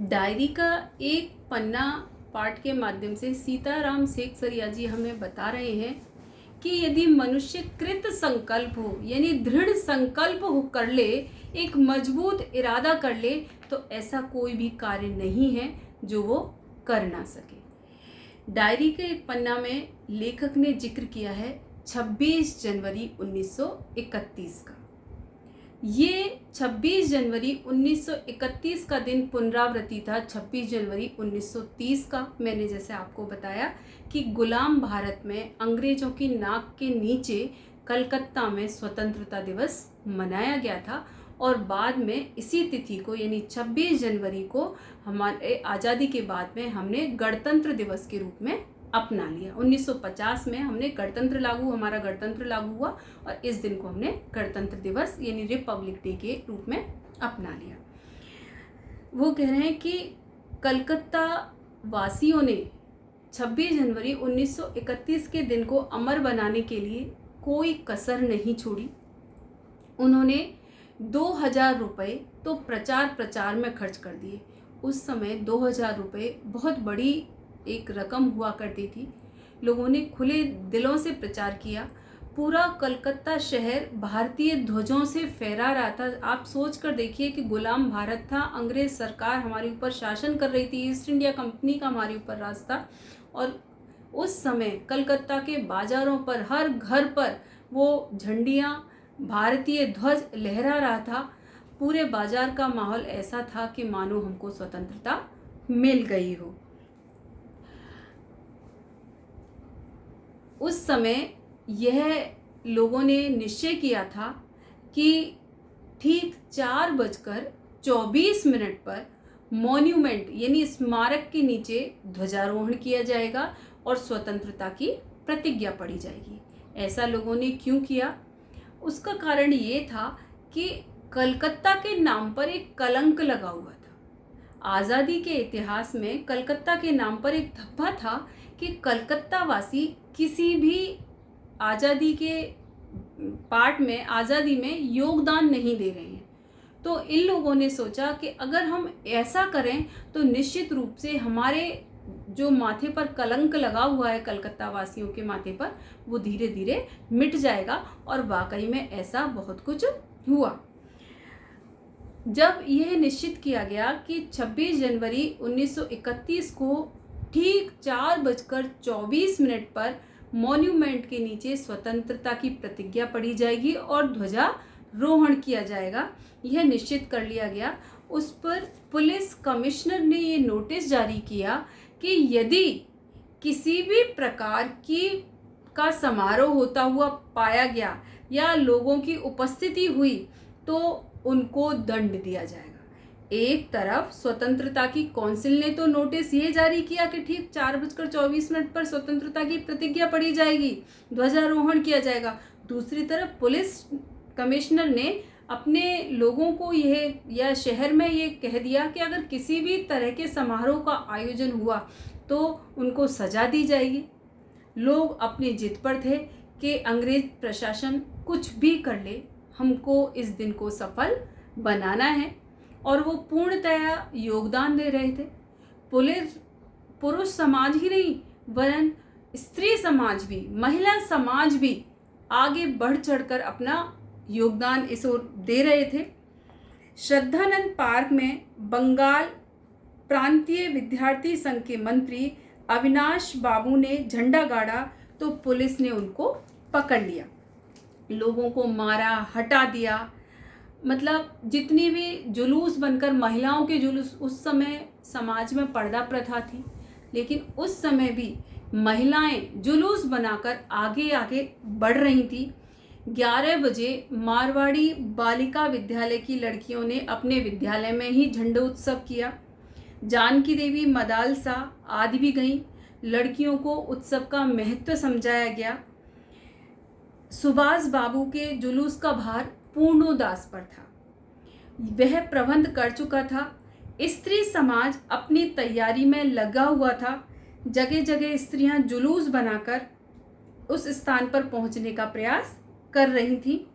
Diary का एक पन्ना पाठ के माध्यम से सीताराम सेकसरिया जी हमें बता रहे हैं कि यदि मनुष्य कृत संकल्प हो, यानी दृढ़ संकल्प हो कर ले, एक मजबूत इरादा कर ले, तो ऐसा कोई भी कार्य नहीं है जो वो कर ना सके। डायरी के एक पन्ना में लेखक ने जिक्र किया है 26 जनवरी 1931 का। ये 26 जनवरी 1931 का दिन पुनरावृत्ति था 26 जनवरी 1930 का। मैंने जैसे आपको बताया कि गुलाम भारत में अंग्रेजों की नाक के नीचे कलकत्ता में स्वतंत्रता दिवस मनाया गया था और बाद में इसी तिथि को यानी 26 जनवरी को हमारे आज़ादी के बाद में हमने गणतंत्र दिवस के रूप में अपना लिया। 1950 में हमारा गणतंत्र लागू हुआ और इस दिन को हमने गणतंत्र दिवस यानी रिपब्लिक डे के रूप में अपना लिया। वो कह रहे हैं कि कलकत्ता वासियों ने 26 जनवरी 1931 के दिन को अमर बनाने के लिए कोई कसर नहीं छोड़ी। उन्होंने 2000 रुपये तो प्रचार में खर्च कर दिए। उस समय 2000 रुपये बहुत बड़ी एक रकम हुआ करती थी। लोगों ने खुले दिलों से प्रचार किया। पूरा कलकत्ता शहर भारतीय ध्वजों से फहरा रहा था। आप सोच कर देखिए कि गुलाम भारत था, अंग्रेज सरकार हमारे ऊपर शासन कर रही थी, ईस्ट इंडिया कंपनी का हमारे ऊपर राज था और उस समय कलकत्ता के बाज़ारों पर हर घर पर वो झंडियाँ, भारतीय ध्वज लहरा रहा था। पूरे बाजार का माहौल ऐसा था कि मानो हमको स्वतंत्रता मिल गई हो। उस समय यह लोगों ने निश्चय किया था कि ठीक 4:24 पर मॉन्यूमेंट यानी स्मारक के नीचे ध्वजारोहण किया जाएगा और स्वतंत्रता की प्रतिज्ञा पढ़ी जाएगी। ऐसा लोगों ने क्यों किया? उसका कारण ये था कि कलकत्ता के नाम पर एक कलंक लगा हुआ था। आज़ादी के इतिहास में कलकत्ता के नाम पर एक धब्बा था कि कलकत्ता वासी किसी भी आज़ादी के पार्ट में, आज़ादी में योगदान नहीं दे रहे हैं। तो इन लोगों ने सोचा कि अगर हम ऐसा करें तो निश्चित रूप से हमारे जो माथे पर कलंक लगा हुआ है कलकत्ता वासियों के माथे पर, वो धीरे धीरे मिट जाएगा। और वाकई में ऐसा बहुत कुछ हुआ। जब यह निश्चित किया गया कि 26 जनवरी 1931 को ठीक 4:24 पर मॉन्यूमेंट के नीचे स्वतंत्रता की प्रतिज्ञा पढ़ी जाएगी और ध्वजारोहण किया जाएगा, यह निश्चित कर लिया गया। उस पर पुलिस कमिश्नर ने ये नोटिस जारी किया कि यदि किसी भी प्रकार का समारोह होता हुआ पाया गया या लोगों की उपस्थिति हुई तो उनको दंड दिया जाएगा। एक तरफ स्वतंत्रता की काउंसिल ने तो नोटिस ये जारी किया कि ठीक 4:24 पर स्वतंत्रता की प्रतिज्ञा पढ़ी जाएगी, ध्वजारोहण किया जाएगा। दूसरी तरफ पुलिस कमिश्नर ने अपने लोगों को यह या शहर में ये कह दिया कि अगर किसी भी तरह के समारोह का आयोजन हुआ तो उनको सजा दी जाएगी। लोग अपनी जिद पर थे कि अंग्रेज प्रशासन कुछ भी कर ले, हमको इस दिन को सफल बनाना है और वो पूर्णतया योगदान दे रहे थे। पुरुष समाज ही नहीं वरन स्त्री समाज भी, महिला समाज भी आगे बढ़ चढ़कर अपना योगदान इस ओर दे रहे थे। श्रद्धानंद पार्क में बंगाल प्रांतीय विद्यार्थी संघ के मंत्री अविनाश बाबू ने झंडा गाड़ा तो पुलिस ने उनको पकड़ लिया, लोगों को मारा, हटा दिया। मतलब जितनी भी जुलूस बनकर महिलाओं के जुलूस, उस समय समाज में पर्दा प्रथा थी, लेकिन उस समय भी महिलाएं जुलूस बनाकर आगे आगे बढ़ रही थी। 11 बजे मारवाड़ी बालिका विद्यालय की लड़कियों ने अपने विद्यालय में ही झंडोत्सव किया। जानकी देवी, मदालसा आदि भी गईं। लड़कियों को उत्सव का महत्व समझाया गया। सुभाष बाबू के जुलूस का भार पूर्णोदास पर था, वह प्रबंध कर चुका था। स्त्री समाज अपनी तैयारी में लगा हुआ था। जगह जगह स्त्रियां जुलूस बनाकर उस स्थान पर पहुंचने का प्रयास कर रही थी।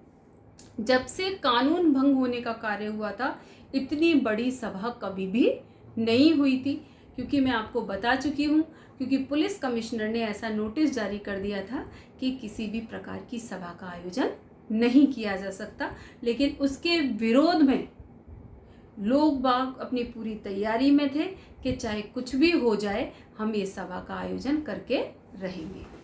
जब से कानून भंग होने का कार्य हुआ था, इतनी बड़ी सभा कभी भी नहीं हुई थी, क्योंकि मैं आपको बता चुकी हूँ, क्योंकि पुलिस कमिश्नर ने ऐसा नोटिस जारी कर दिया था कि किसी भी प्रकार की सभा का आयोजन नहीं किया जा सकता। लेकिन उसके विरोध में लोग बाग अपनी पूरी तैयारी में थे कि चाहे कुछ भी हो जाए हम ये सभा का आयोजन करके रहेंगे।